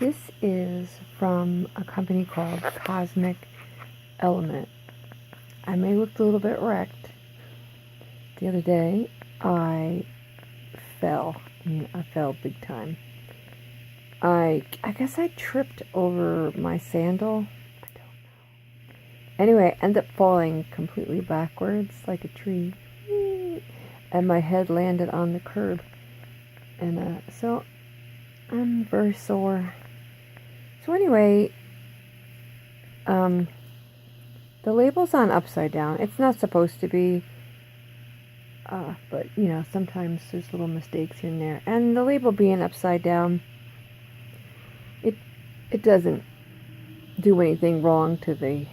This is from a company called Cosmic Element. I may look a little bit wrecked. The other day, I fell. I fell big time. I guess I tripped over my sandal. I don't know. Anyway, I ended up falling completely backwards like a tree. And my head landed on the curb. And so I'm very sore. So anyway, the label's on upside down. It's not supposed to be, but you know, sometimes there's little mistakes here and there. And the label being upside down, it doesn't do anything wrong to the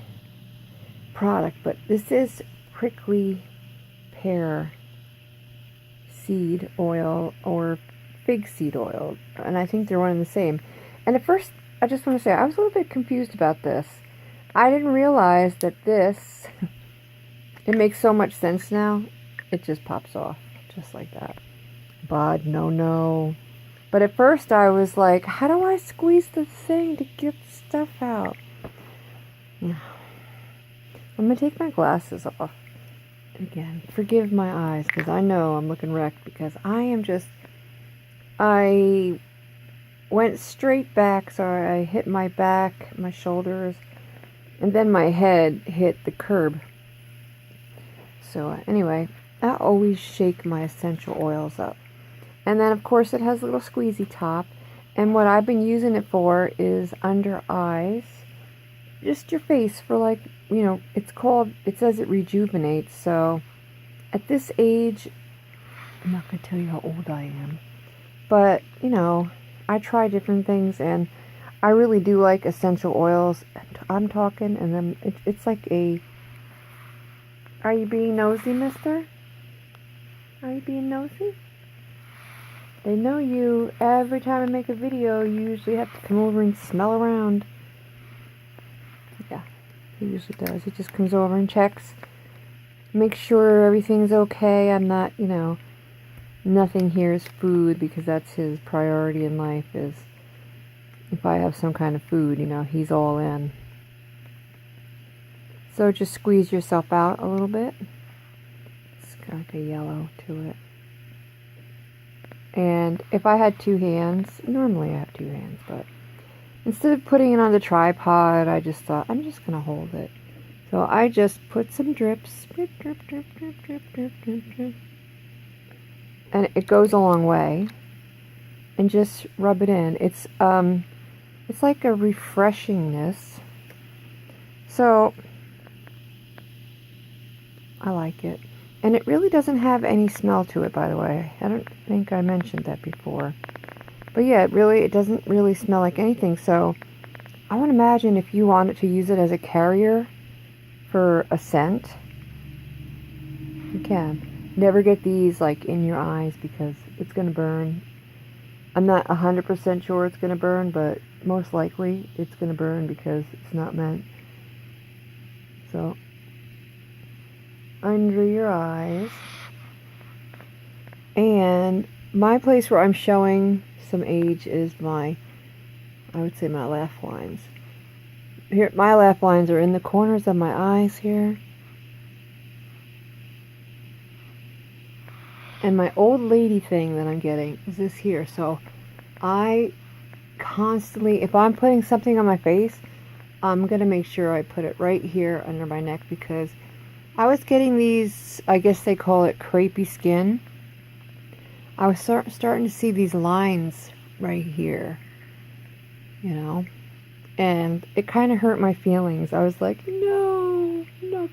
product. But this is Prickly Pear seed oil or fig seed oil, and I think they're one and the same. And at first, I just want to say, I was a little bit confused about this. I didn't realize that this, it makes so much sense now. It just pops off, just like that. But no. But at first I was like, how do I squeeze the thing to get stuff out? Yeah. I'm going to take my glasses off. Again, forgive my eyes, because I know I'm looking wrecked, because I went straight back, so I hit my back, my shoulders, and then my head hit the curb. So anyway, I always shake my essential oils up. And then of course it has a little squeezy top, and what I've been using it for is under eyes, just your face, for like, you know, it says it rejuvenates. So at this age, I'm not going to tell you how old I am, but you know, I try different things, and I really do like essential oils. I'm talking, and then it's like a, are you being nosy, mister? Are you being nosy? They know you. Every time I make a video, you usually have to come over and smell around. Yeah, he usually does. He just comes over and checks, makes sure everything's okay. I'm not, you know, nothing here is food, because that's his priority in life, is if I have some kind of food, you know, he's all in. So just squeeze yourself out a little bit. It's got like a yellow to it. And if I had two hands, normally I have two hands, but instead of putting it on the tripod, I just thought, I'm just going to hold it. So I just put some drips, drip, drip, drip, drip, drip, drip, drip, drip. And it goes a long way. And just rub it in. It's like a refreshingness. So I like it. And it really doesn't have any smell to it, by the way. I don't think I mentioned that before. But yeah, it doesn't really smell like anything. So I want to imagine if you wanted to use it as a carrier for a scent, you can. Never get these like in your eyes, because it's going to burn. I'm not 100% sure it's going to burn, but most likely it's going to burn because it's not meant. So under your eyes. And my place where I'm showing some age is I would say my laugh lines. Here, my laugh lines are in the corners of my eyes here. And my old lady thing that I'm getting is this here. So I constantly, if I'm putting something on my face, I'm going to make sure I put it right here under my neck, because I was getting these, I guess they call it crepey skin. I was starting to see these lines right here, you know, and it kind of hurt my feelings. I was like, no, not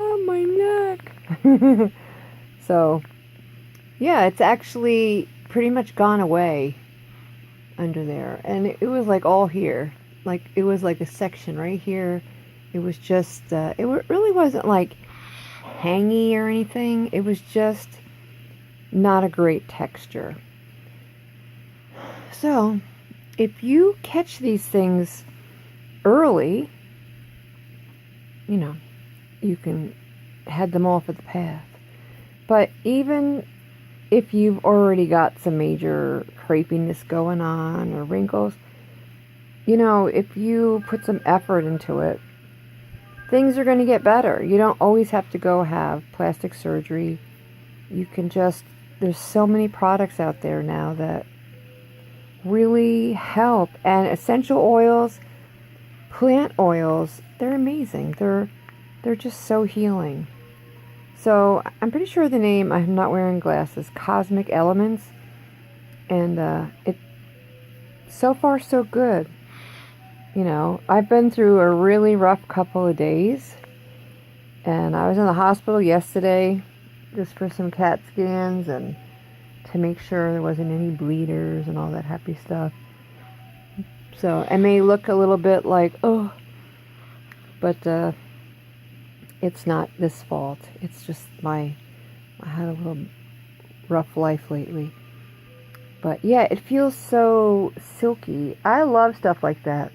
on my neck. So, yeah, it's actually pretty much gone away under there. And it was like all here. Like, it was like a section right here. It was just, it really wasn't like hangy or anything. It was just not a great texture. So, if you catch these things early, you know, you can head them off at the path. But even if you've already got some major crepiness going on or wrinkles, you know, if you put some effort into it, things are going to get better. You don't always have to go have plastic surgery. You can just, there's so many products out there now that really help. And essential oils, plant oils, they're amazing. They're just so healing. So I'm pretty sure the name, I'm not wearing glasses, Cosmic Elements. And it, so far so good. You know, I've been through a really rough couple of days. And I was in the hospital yesterday just for some CAT scans and to make sure there wasn't any bleeders and all that happy stuff. So I may look a little bit like, oh, but it's not this fault. It's just I had a little rough life lately. But yeah, it feels so silky. I love stuff like that.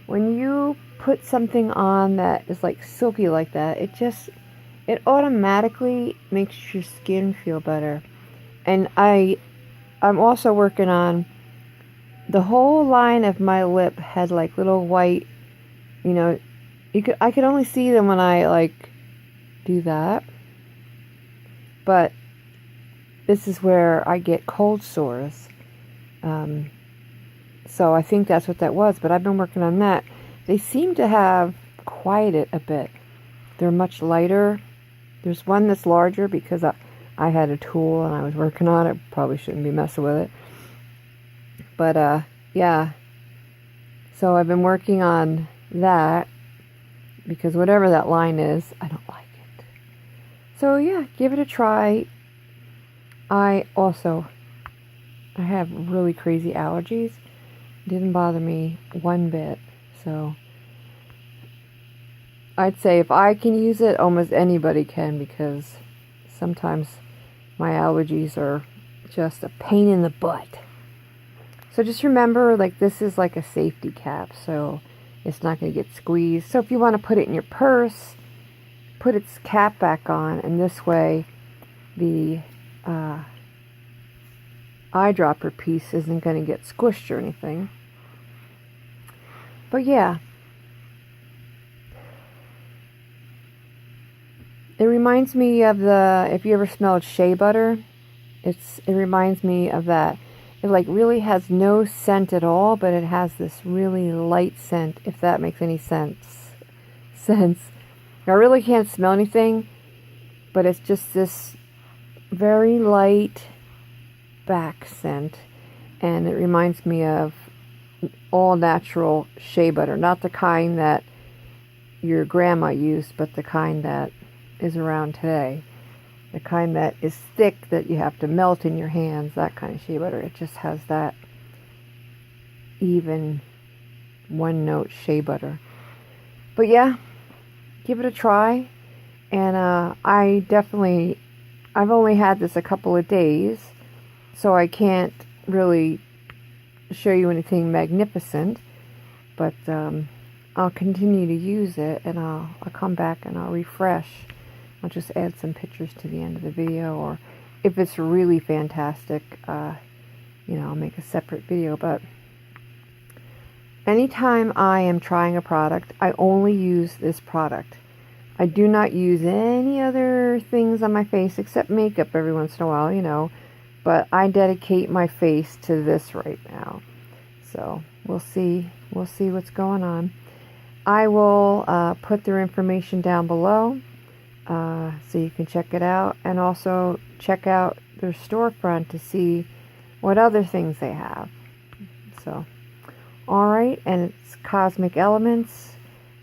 When you put something on that is like silky like that, it automatically makes your skin feel better. And I'm also working on the whole line of my lip had like little white, you know, I could only see them when I like do that. But this is where I get cold sores. So I think that's what that was, but I've been working on that. They seem to have quieted a bit. They're much lighter. There's one that's larger because I had a tool and I was working on it. Probably shouldn't be messing with it. But yeah. So I've been working on that because whatever that line is, I don't like it. So yeah, give it a try. I have really crazy allergies. Didn't bother me one bit. So I'd say if I can use it, almost anybody can, because sometimes my allergies are just a pain in the butt. So just remember, like, this is like a safety cap, so it's not going to get squeezed. So if you want to put it in your purse, put its cap back on, and this way the eyedropper piece isn't going to get squished or anything. But yeah, it reminds me of if you ever smelled shea butter, it reminds me of that. It like really has no scent at all, but it has this really light scent, if that makes any sense. I really can't smell anything, but it's just this very light back scent, and it reminds me of all natural shea butter, not the kind that your grandma used, but the kind that is around today, the kind that is thick that you have to melt in your hands, that kind of shea butter. It just has that even one note shea butter. But yeah, give it a try. And I've only had this a couple of days, so I can't really show you anything magnificent, but I'll continue to use it, and I'll come back and I'll refresh. I'll just add some pictures to the end of the video, or if it's really fantastic, you know, I'll make a separate video. But anytime I am trying a product, I only use this product. I do not use any other things on my face except makeup every once in a while, you know. But I dedicate my face to this right now. So we'll see what's going on. I will put their information down below so you can check it out. And also check out their storefront to see what other things they have. So, alright, and it's Cosmic Elements.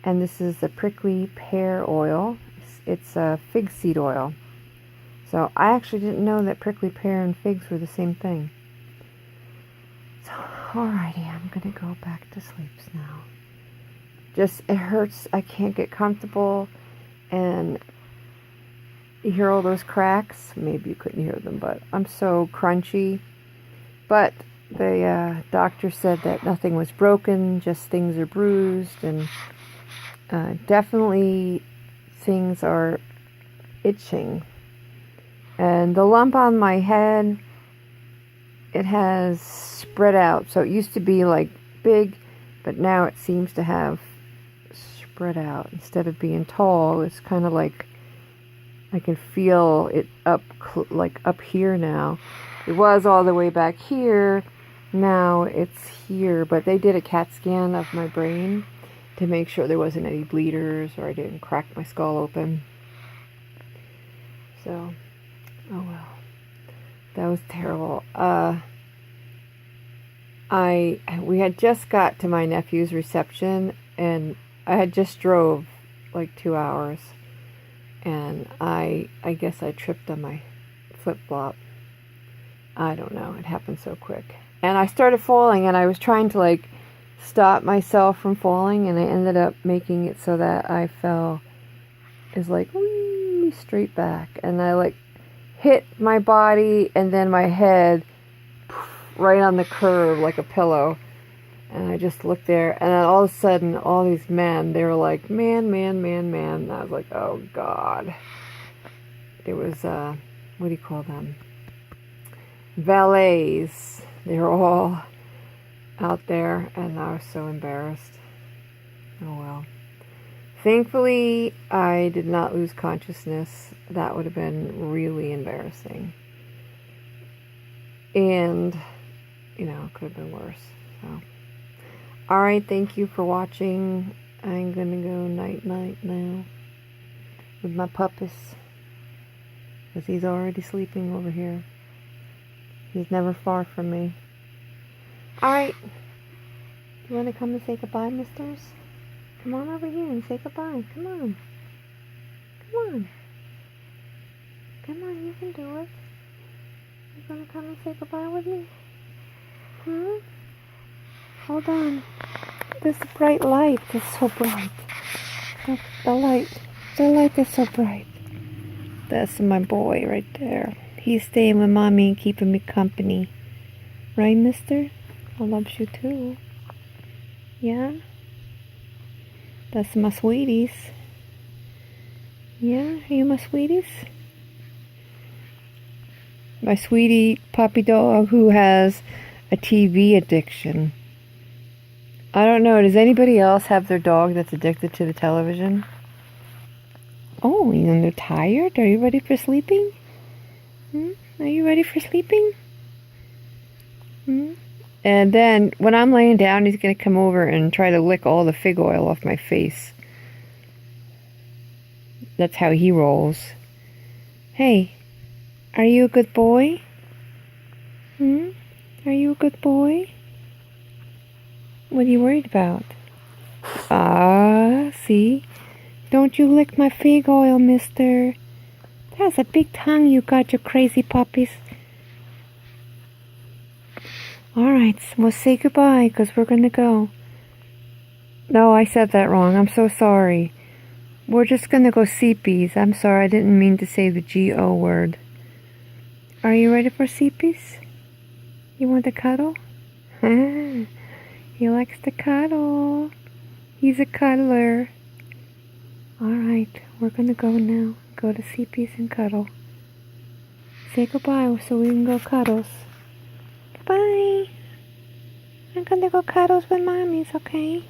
And this is the Prickly Pear oil. It's a fig seed oil. So I actually didn't know that prickly pear and figs were the same thing. So, alrighty, I'm going to go back to sleep now. Just, it hurts. I can't get comfortable. And you hear all those cracks. Maybe you couldn't hear them, but I'm so crunchy. But the doctor said that nothing was broken, just things are bruised. And definitely things are itching. And the lump on my head, it has spread out. So it used to be like big, but now it seems to have spread out. Instead of being tall, it's kind of like I can feel it up, like up here now. It was all the way back here. Now it's here. But they did a CAT scan of my brain to make sure there wasn't any bleeders or I didn't crack my skull open. So, oh well. That was terrible. We had just got to my nephew's reception, and I had just drove like 2 hours, and I guess I tripped on my flip-flop. I don't know. It happened so quick. And I started falling, and I was trying to like stop myself from falling, and I ended up making it so that I fell is like whee, straight back, and I like hit my body and then my head right on the curb like a pillow. And I just looked there, and then all of a sudden all these men, they were like, man, man, man, man. And I was like, oh God. It was what do you call them, valets. They were all out there, and I was so embarrassed. Oh well. Thankfully, I did not lose consciousness. That would have been really embarrassing. And, you know, it could have been worse. So, alright, thank you for watching. I'm going to go night-night now with my puppus. Because he's already sleeping over here. He's never far from me. Alright. You want to come and say goodbye, misters? Come on over here and say goodbye. Come on. Come on. Come on, you can do it. You gonna come and say goodbye with me? Hmm? Hold on. This bright light is so bright. The light is so bright. That's my boy right there. He's staying with mommy and keeping me company. Right, mister? I loves you too. Yeah? That's my sweeties. Yeah, are you my sweeties? My sweetie puppy dog who has a TV addiction. I don't know, does anybody else have their dog that's addicted to the television? Oh, and they're tired? Are you ready for sleeping? Are you ready for sleeping? And then, when I'm laying down, he's going to come over and try to lick all the fig oil off my face. That's how he rolls. Hey, are you a good boy? Are you a good boy? What are you worried about? See? Don't you lick my fig oil, mister. That's a big tongue you got, you crazy puppies. Alright, we'll say goodbye, because we're going to go. No, I said that wrong. I'm so sorry. We're just going to go seepies. I'm sorry, I didn't mean to say the G-O word. Are you ready for seepies? You want to cuddle? He likes to cuddle. He's a cuddler. Alright, we're going to go now. Go to seepies and cuddle. Say goodbye so we can go cuddles. Bye. I'm gonna go cuddles with mommies, okay?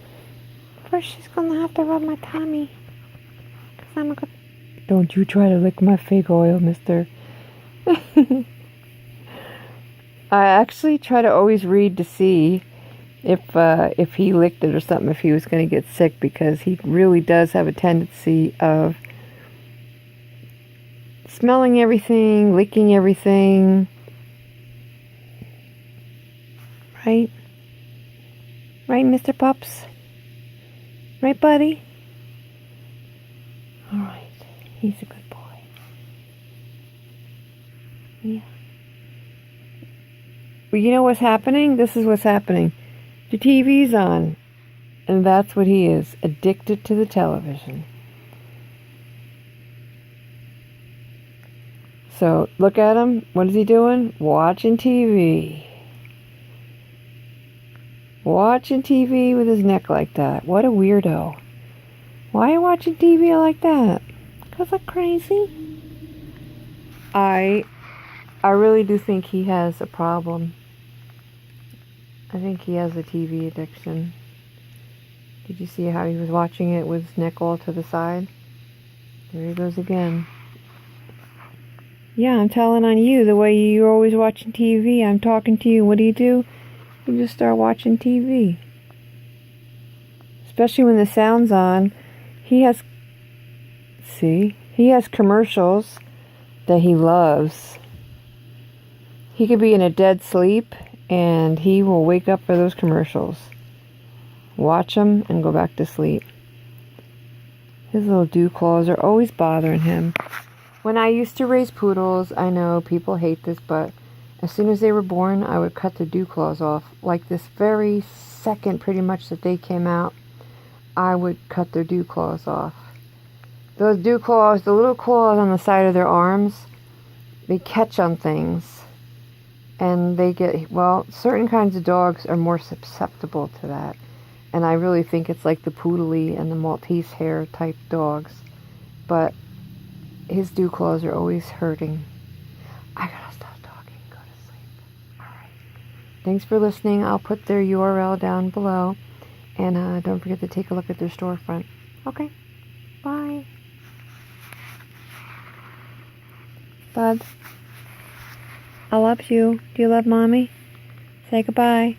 First she's gonna have to rub my tummy. Cause I'm a good... Don't you try to lick my fig oil, mister. I actually try to always read to see if he licked it or something, if he was gonna get sick, because he really does have a tendency of smelling everything, licking everything. Right? Right, Mr. Pups? Right, buddy? Alright. He's a good boy. Yeah. Well, you know what's happening? This is what's happening. The TV's on. And that's what he is. Addicted to the television. So, look at him. What is he doing? Watching TV. Watching TV with his neck like that. What a weirdo. Why are you watching TV like that? Because I'm crazy? I really do think he has a problem. I think he has a TV addiction. Did you see how he was watching it with his neck all to the side? There he goes again. Yeah, I'm telling on you, the way you're always watching TV. I'm talking to you. What do? You just start watching TV. Especially when the sound's on. He has commercials that he loves. He could be in a dead sleep and he will wake up for those commercials. Watch them and go back to sleep. His little dew claws are always bothering him. When I used to raise poodles, I know people hate this, but as soon as they were born, I would cut the dew claws off. Like this very second, pretty much, that they came out, I would cut their dew claws off. Those dew claws, the little claws on the side of their arms, they catch on things. And they get, well, certain kinds of dogs are more susceptible to that. And I really think it's like the poodle-y and the Maltese hair type dogs. But his dew claws are always hurting. I gotta stop talking, go to sleep. Alright. Thanks for listening. I'll put their URL down below. And don't forget to take a look at their storefront. Okay. Bye. Bud, I love you. Do you love Mommy? Say goodbye.